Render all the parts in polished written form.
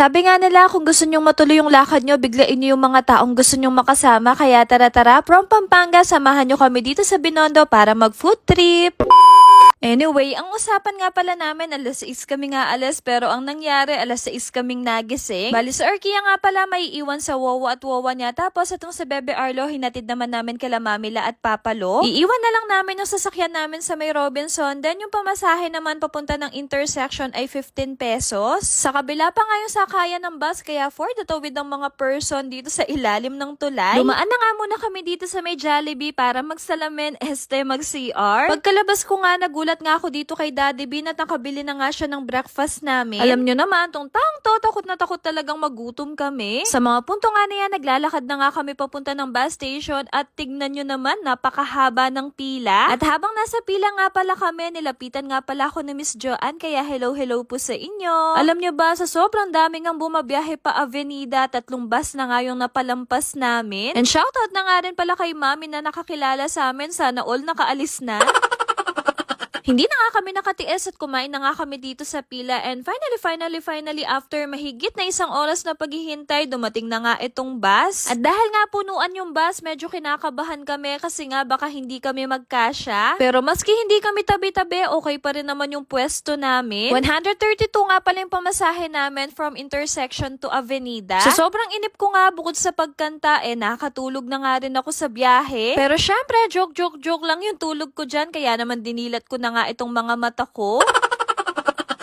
Sabi nga nila kung gusto nyong matuloy yung lakad nyo, biglain nyo yung mga taong gusto nyong makasama. Kaya tara-tara, from Pampanga, samahan nyo kami dito sa Binondo para mag-food trip. Anyway, ang usapan nga pala namin, alas 6 kami nga alas, pero ang nangyari, alas 6 kaming nagising. Bali sa Arkia nga pala may iwan sa Wawa at Wawa niya, tapos itong si Bebe Arlo, hinatid naman namin kila Mamila at Papalo. Iiwan na lang namin yung sasakyan namin sa may Robinson, then yung pamasahe naman papunta ng intersection ay 15 pesos. Sa kabila pa nga yung sakayan ng bus, kaya for the tawid ng mga person dito sa ilalim ng tulay. Dumaan na nga muna kami dito sa may Jollibee para magsalamin, mag-CR. Pagkalabas ko nga, nagulat nga ako dito kay Daddy Bean at nakabili na nga siya ng breakfast namin. Alam nyo naman, tong taong to, takot na takot talagang magutom kami. Sa mga punto nga na yan, naglalakad na nga kami papunta ng bus station at tignan nyo naman, napakahaba ng pila. At habang nasa pila nga pala kami, nilapitan nga pala ako ni Miss Joanne, kaya hello po sa inyo. Alam nyo ba, sa sobrang daming ang bumabiyahe pa Avenida, 3 bus na nga yung napalampas namin. And shoutout na nga rin pala kay Mami na nakakilala sa amin, sana all nakaalis na. Hindi na nga kami nakatiis at kumain na nga kami dito sa pila, and finally after mahigit na 1 oras na paghihintay, dumating na nga itong bus. At dahil nga punuan yung bus, medyo kinakabahan kami kasi nga baka hindi kami magkasya. Pero maski hindi kami tabi-tabi, okay pa rin naman yung pwesto namin. 132 nga pala yung pamasahe namin from intersection to Avenida. So sobrang inip ko nga, bukod sa pagkanta, nakatulog na nga rin ako sa biyahe. Pero syempre, joke lang yung tulog ko dyan, kaya naman dinilat ko na nga itong mga mata ko.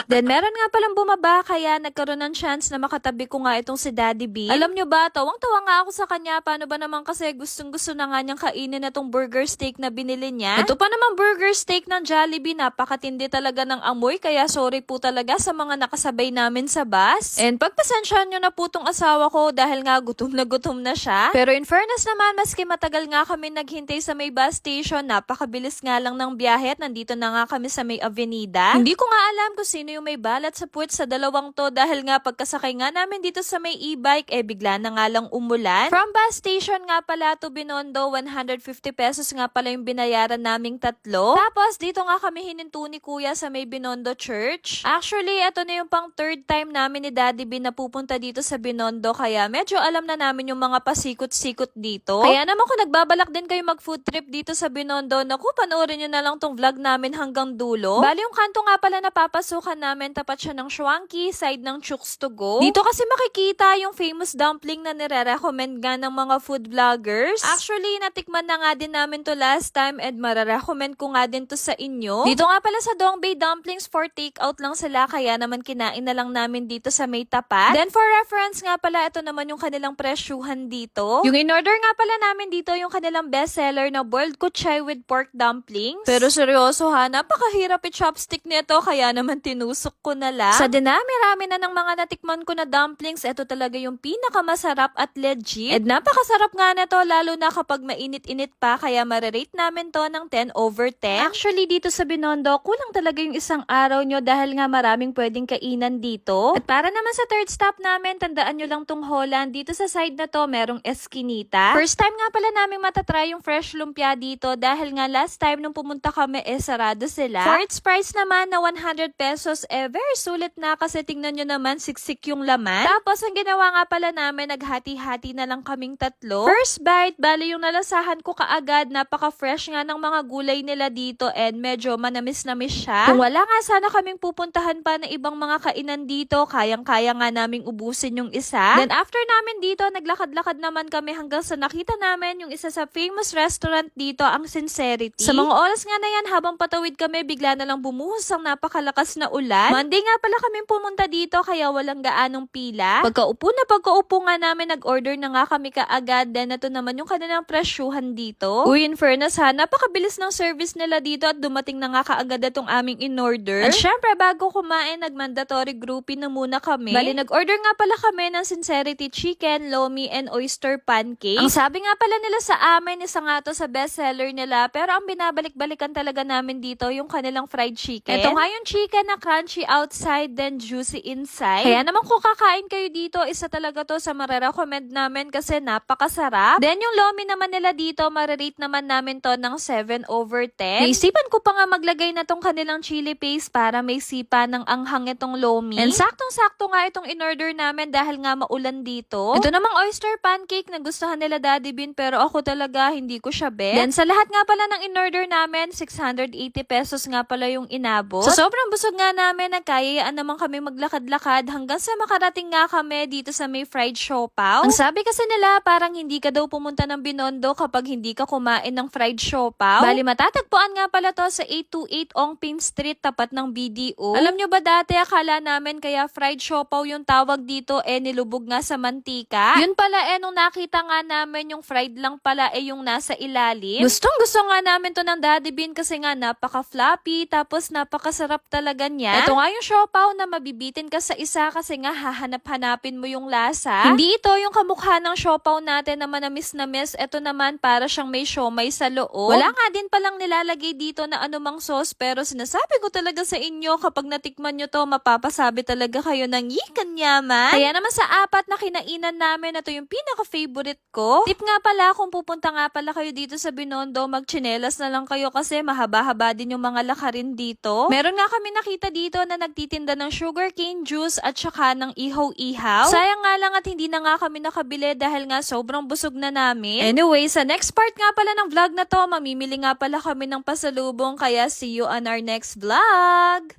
Then, meron nga palang bumaba, kaya nagkaroon ng chance na makatabi ko nga itong si Daddy B. Alam nyo ba, tawang-tawa nga ako sa kanya. Paano ba naman kasi gustong-gusto na nga niyang kainin na itong burger steak na binili niya. Ito pa naman burger steak ng Jollibee, napakatindi talaga ng amoy. Kaya sorry po talaga sa mga nakasabay namin sa bus. And pagpasensyahan nyo na po tong asawa ko dahil nga gutom na siya. Pero in fairness naman, maski matagal nga kami naghintay sa may bus station, napakabilis nga lang ng biyahe at nandito na nga kami sa may Avenida. Hindi ko nga alam kung sino yung may balat sa puwet sa dalawang to, dahil nga pagkasakay nga namin dito sa may e-bike, bigla na nga lang umulan. From bus station nga pala to Binondo, 150 pesos nga pala yung binayaran naming tatlo. Tapos dito nga kami hininto ni Kuya sa may Binondo Church. Actually, ito na yung pang 3rd time namin ni Daddy B na pupunta dito sa Binondo, kaya medyo alam na namin yung mga pasikot-sikot dito. Kaya naman kung nagbabalak din kayo mag food trip dito sa Binondo, naku, panoorin nyo na lang tong vlog namin hanggang dulo. Bali yung kanto nga pala na papasukan namin, tapat siya ng Schwanky, side ng Chooks to Go. Dito kasi makikita yung famous dumpling na nire-recommend nga ng mga food vloggers. Actually, natikman na nga din namin to last time and mararecommend ko nga din to sa inyo. Dito nga pala sa Dongbei Dumplings, for takeout lang sila, kaya naman kinain na lang namin dito sa may tapat. Then for reference nga pala, ito naman yung kanilang presyuhan dito. Yung in-order nga pala namin dito, yung kanilang bestseller na boiled kuchay with pork dumplings. Pero seryoso ha, napakahirap i-chopstick nito, kaya naman tinusok ko na lang. Sa dinami-rami na ng mga natikman ko na dumplings, ito talaga yung pinakamasarap at legit. And napakasarap nga na to, lalo na kapag mainit-init pa, kaya marerate namin to ng 10/10. Actually, dito sa Binondo, kulang talaga yung 1 araw nyo dahil nga maraming pwedeng kainan dito. At para naman sa 3rd stop namin, tandaan nyo lang tong Holland. Dito sa side na to, merong Eskinita. First time nga pala namin matatry yung fresh lumpia dito dahil nga last time nung pumunta kami, sarado sila. For its price naman na 100 pesos, very sulit na kasi tingnan nyo naman, siksik yung laman. Tapos, ang ginawa nga pala namin, naghati-hati na lang kaming tatlo. First bite, bali yung nalasahan ko kaagad, napaka-fresh nga ng mga gulay nila dito and medyo manamis-namis siya. Kung wala nga sana kaming pupuntahan pa na ibang mga kainan dito, kayang-kaya nga naming ubusin yung isa. Then after namin dito, naglakad-lakad naman kami hanggang sa nakita namin yung isa sa famous restaurant dito, ang Sincerity. Sa mga oras nga na yan, habang patawid kami, bigla na lang bumuhos ang napakalakas na ulan. Monday nga pala kami pumunta dito, kaya walang gaanong pila. Pagkaupo nga namin, nag-order na nga kami kaagad. Then ito naman yung kanilang presyuhan dito. Uy, in fairness ha, napakabilis ng service nila dito at dumating na nga kaagad itong aming in-order. At syempre, bago kumain, nag-mandatory grouping na muna kami. Bali, nag-order nga pala kami ng Sincerity Chicken, Lomi, and Oyster Pancake. Ang sabi nga pala nila sa amin, isa nga to sa bestseller nila, pero ang binabalik-balikan talaga namin dito, yung kanilang fried chicken. Ito nga yung chicken na crunch crunchy outside, then juicy inside. Kaya naman kung kakain kayo dito, isa talaga to sa marirecommend namin kasi napakasarap. Then yung lomi naman nila dito, marirate naman namin to ng 7/10. Naisipan ko pa nga maglagay na tong kanilang chili paste para may sipa ng anghang itong lomi. And saktong-sakto nga itong in-order namin dahil nga maulan dito. Ito namang oyster pancake na gustuhan nila Daddy Bean pero ako talaga hindi ko siya bet. Then sa lahat nga pala ng in-order namin, 680 pesos nga pala yung inabot. So sobrang busog nga namin, nagkayayaan naman kami maglakad-lakad hanggang sa makarating nga kami dito sa may fried siopaw. Ang sabi kasi nila, parang hindi ka daw pumunta ng Binondo kapag hindi ka kumain ng fried siopaw. Bali, matatagpuan nga pala to sa 828 Ongpin Street, tapat ng BDO. Alam nyo ba dati, akala namin kaya fried siopaw yung tawag dito, nilubog nga sa mantika. Yun pala nung nakita nga namin yung fried lang pala yung nasa ilalim. Gustong gusto nga namin to ng Daddy Bean kasi nga napaka-floppy, tapos napakasarap talaga niya. Ito nga yung siopaw na mabibitin ka sa isa kasi nga hahanap-hanapin mo yung lasa. Hindi ito yung kamukha ng siopaw natin na manamis na miss. Ito naman para siyang may siomay sa loob. Wala nga din palang nilalagay dito na anumang sauce pero sinasabi ko talaga sa inyo kapag natikman nyo to, mapapasabi talaga kayo ng yikan yaman. Kaya naman sa apat na kinainan namin, ito yung pinaka-favorite ko. Tip nga pala, kung pupunta nga pala kayo dito sa Binondo, magchinelas na lang kayo kasi mahaba-haba din yung mga lakarin dito. Meron nga kami nakita dito na nagtitinda ng sugarcane juice at saka ng ihaw-ihaw. Sayang nga lang at hindi na nga kami nakabili dahil nga sobrang busog na namin. Anyway, sa next part nga pala ng vlog na to, mamimili nga pala kami ng pasalubong kaya see you on our next vlog!